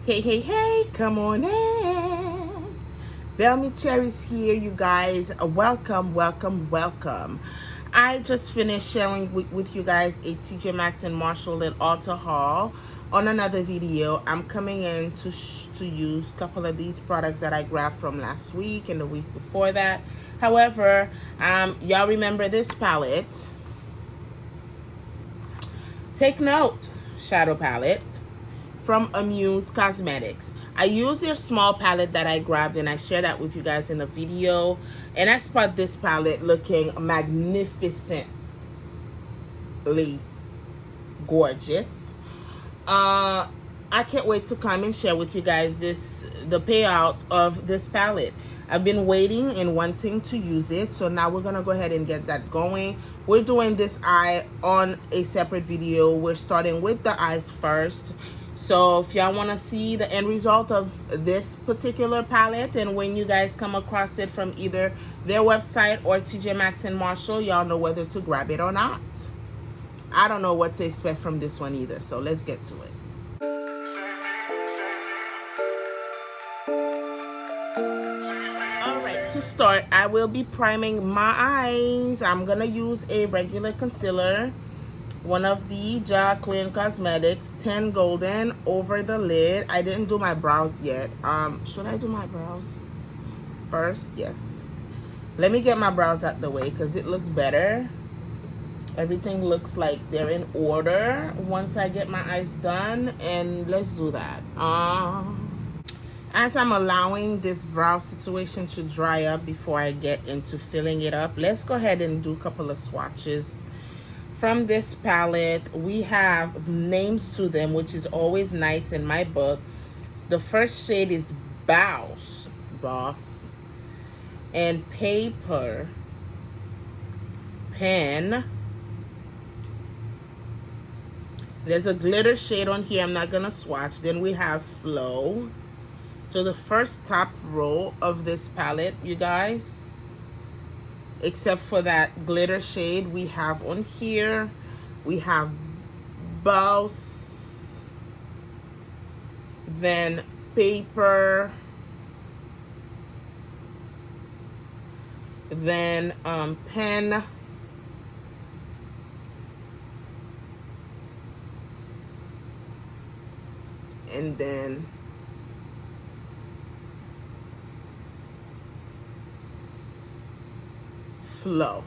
Hey, come on in. Belmy Cherries here, you guys. Welcome. I just finished sharing with you guys a TJ Maxx and Marshall and Ulta haul. On another video, I'm coming in to use a couple of these products that I grabbed from last week and the week before that. However, y'all remember this palette. Take note, shadow palette from Amuse Cosmetics. I use their small palette that I grabbed and I shared that with you guys in a video. And I spot this palette looking magnificently gorgeous. I can't wait to come and share with you guys the payout of this palette. I've been waiting and wanting to use it, so now we're gonna go ahead and get that going. We're doing this eye on a separate video. We're starting with the eyes first. So if y'all want to see the end result of this particular palette, and when you guys come across it from either their website or TJ Maxx and Marshall, y'all know whether to grab it or not. I don't know what to expect from this one either, so let's get to it. Alright, to start, I will be priming my eyes. I'm going to use a regular concealer. One of the Jaclyn Cosmetics 10 Golden over the lid. I didn't do my brows yet. Should I do my brows first? Yes. Let me get my brows out the way because it looks better. Everything looks like they're in order once I get my eyes done, and let's do that. As I'm allowing this brow situation to dry up before I get into filling it up, let's go ahead and do a couple of swatches. From this palette, we have names to them, which is always nice in my book. The first shade is Boss, and Paper, Pen. There's a glitter shade on here I'm not gonna swatch. Then we have Flow. So the first top row of this palette, you guys, except for that glitter shade we have on here, we have Boss, then Paper, then Pen, and then Flow.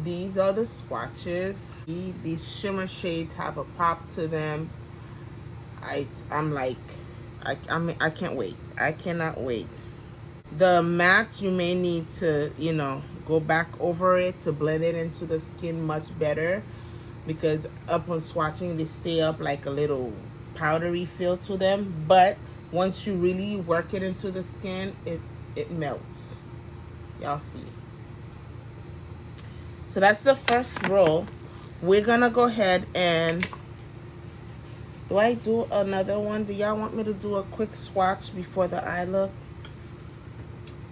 These are the swatches. These shimmer shades have a pop to them. I'm like, I can't wait. I cannot wait. The matte, you may need to, go back over it to blend it into the skin much better, because up on swatching they stay up like a little powdery feel to them. But once you really work it into the skin, it melts. Y'all see. So that's the first row. We're gonna go ahead and, do I do another one? Do y'all want me to do a quick swatch before the eye look?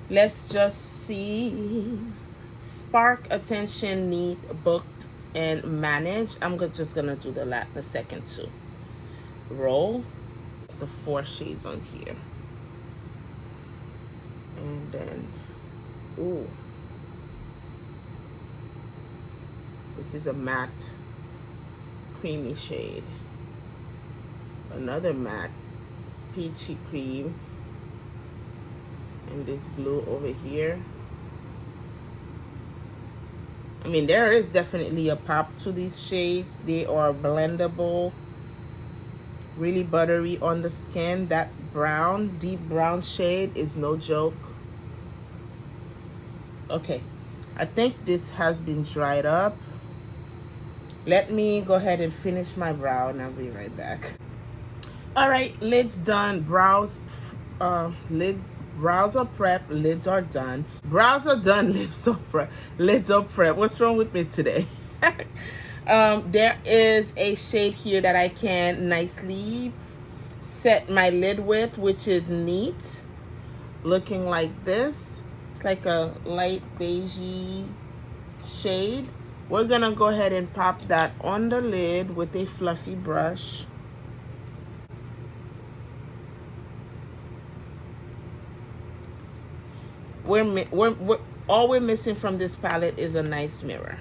Let's just see. Spark, Attention, Neat, Booked, and Manage. I'm just gonna do the second two. Roll the 4 shades on here. And then, ooh. This is a matte creamy shade. Another matte peachy cream. And this blue over here. I mean, there is definitely a pop to these shades. They are blendable. Really buttery on the skin. That brown, deep brown shade is no joke. Okay, I think this has been dried up. Let me go ahead and finish my brow and I'll be right back. All right, lids done. Brows are prep, lids are done. Brows are done, lips are prep, lids are prep. What's wrong with me today? There is a shade here that I can nicely set my lid with, which is Neat. Looking like this. It's like a light beigey shade. We're gonna go ahead and pop that on the lid with a fluffy brush. we're all we're missing from this palette is a nice mirror.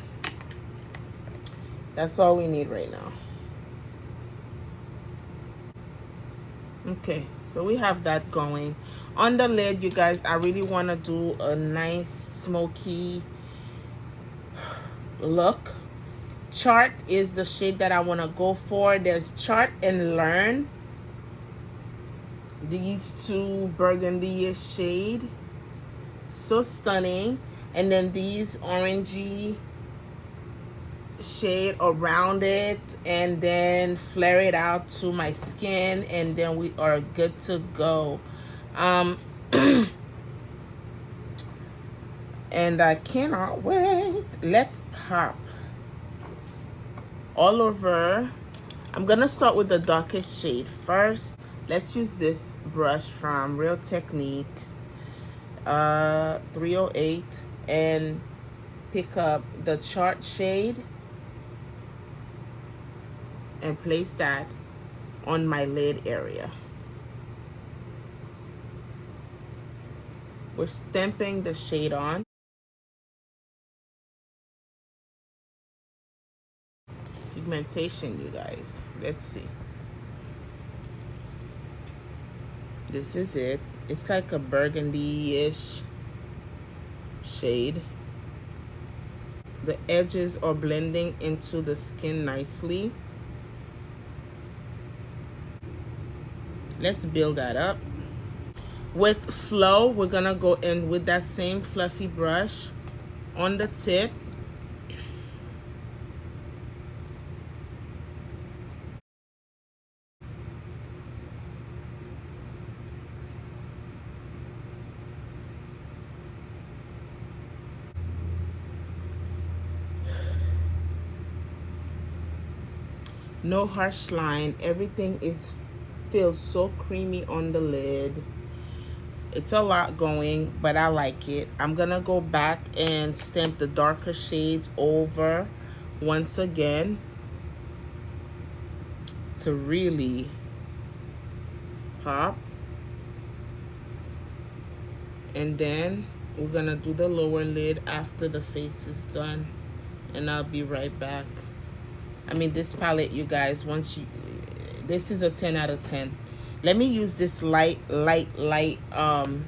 That's all we need right now. Okay, so we have that going. On the lid, you guys, I really want to do a nice smoky look. Chart is the shade that I want to go for. There's Chart and Learn. These two burgundy-ish shade. So stunning. And then these orangey shade around it, and then flare it out to my skin, and then we are good to go. And I cannot wait. Let's pop all over. I'm gonna start with the darkest shade first. Let's use this brush from Real Technique 308 and pick up the Chart shade and place that on my lid area. We're stamping the shade on. Pigmentation, you guys. Let's see. This is it. It's like a burgundy-ish shade. The edges are blending into the skin nicely. Let's build that up. With Flow, we're gonna go in with that same fluffy brush on the tip. No harsh line. Everything feels so creamy on the lid. It's a lot going, but I like it. I'm gonna go back and stamp the darker shades over once again to really pop. And then we're gonna do the lower lid after the face is done, and I'll be right back. I mean, this palette, you guys, this is a 10 out of 10. Let me use this light, the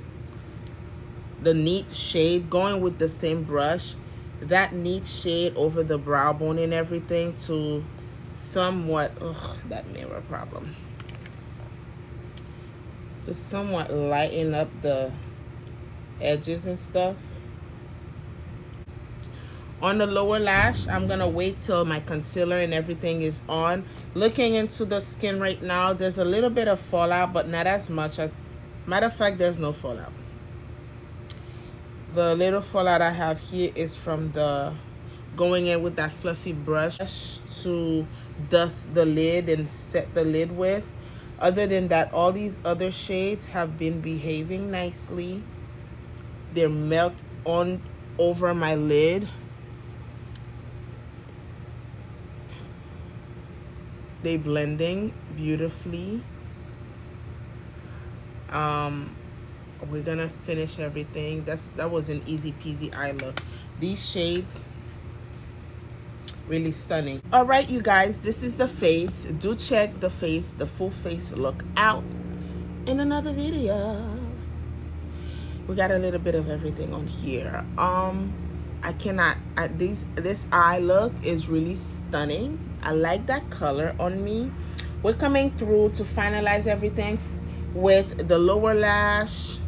neat shade, going with the same brush. That neat shade over the brow bone and everything to somewhat, that mirror problem. To somewhat lighten up the edges and stuff. On the lower lash, I'm gonna wait till my concealer and everything is on. Looking into the skin right now, there's a little bit of fallout, but not as much as, matter of fact, there's no fallout. The little fallout I have here is from the going in with that fluffy brush to dust the lid and set the lid with. Other than that, all these other shades have been behaving nicely. They're melt on over my lid. They blending beautifully. We're gonna finish everything. That was an easy peasy eye look. These shades really stunning. All right, you guys, this is the face. Do check the face, the full face look out in another video. We got a little bit of everything on here. This eye look is really stunning. I like that color on me. We're coming through to finalize everything with the lower lash.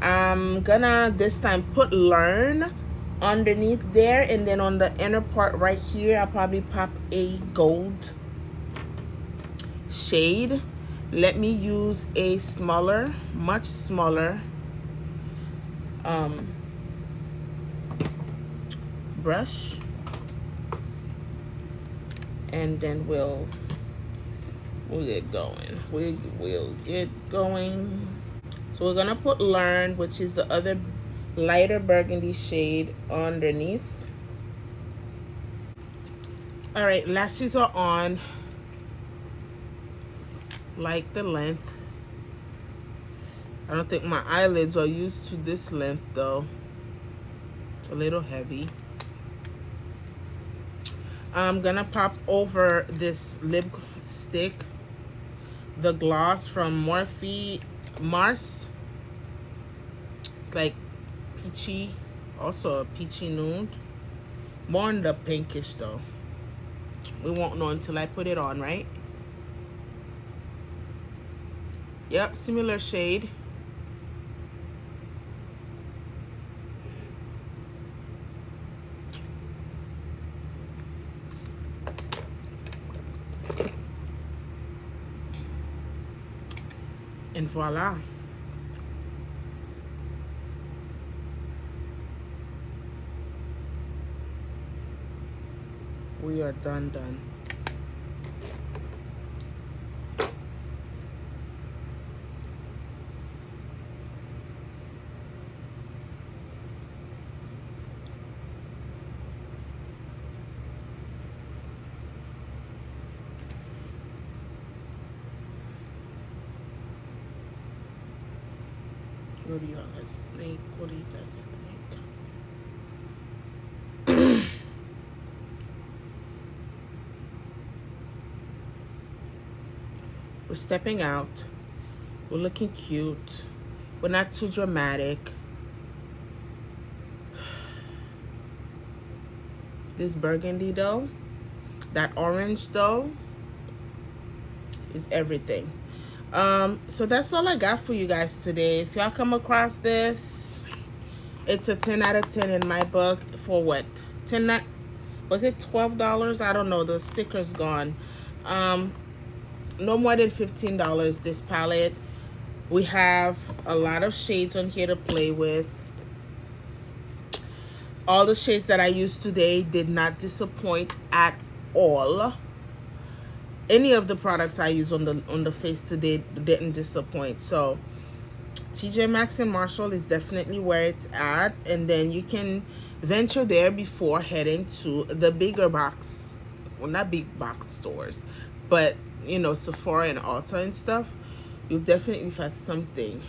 I'm gonna this time put Learn underneath there, and then on the inner part right here, I'll probably pop a gold shade. Let me use a smaller, much smaller brush, and then we'll get going. We'll get going. So we're gonna put Learn, which is the other lighter burgundy shade, underneath. All right, lashes are on. Like the length. I don't think my eyelids are used to this length though. It's a little heavy. I'm gonna pop over this lipstick, the gloss from Mars. It's like peachy, also a peachy nude. More on the pinkish though. We won't know until I put it on, right? Yep, similar shade. And voila. We are done. What do you guys think? What do you guys think? We're stepping out. We're looking cute. We're not too dramatic. This burgundy though, that orange though, is everything. So that's all I got for you guys today. If y'all come across this, it's a 10 out of 10 in my book. For what? 10, was it $12? I don't know, the sticker's gone. No more than $15 this palette. We have a lot of shades on here to play with. All the shades that I used today did not disappoint at all. Any of the products I use on the face today didn't disappoint. So TJ Maxx and Marshall is definitely where it's at, and then you can venture there before heading to the bigger box, well, not big box stores, but you know, Sephora and Ulta and stuff. You'll definitely find something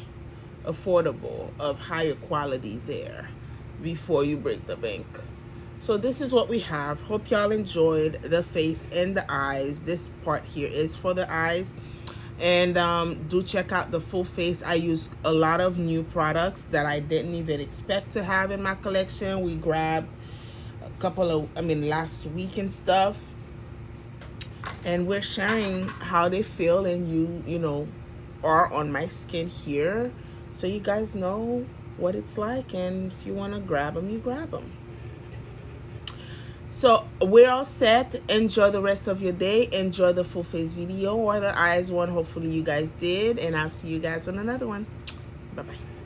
affordable of higher quality there before you break the bank. So this is what we have. Hope y'all enjoyed the face and the eyes. This part here is for the eyes. And do check out the full face. I use a lot of new products that I didn't even expect to have in my collection. We grabbed a couple of, last week and stuff. And we're sharing how they feel, and you know, are on my skin here. So you guys know what it's like. And if you want to grab them, you grab them. So we're all set. Enjoy the rest of your day. Enjoy the full face video or the eyes one. Hopefully you guys did. And I'll see you guys on another one. Bye-bye.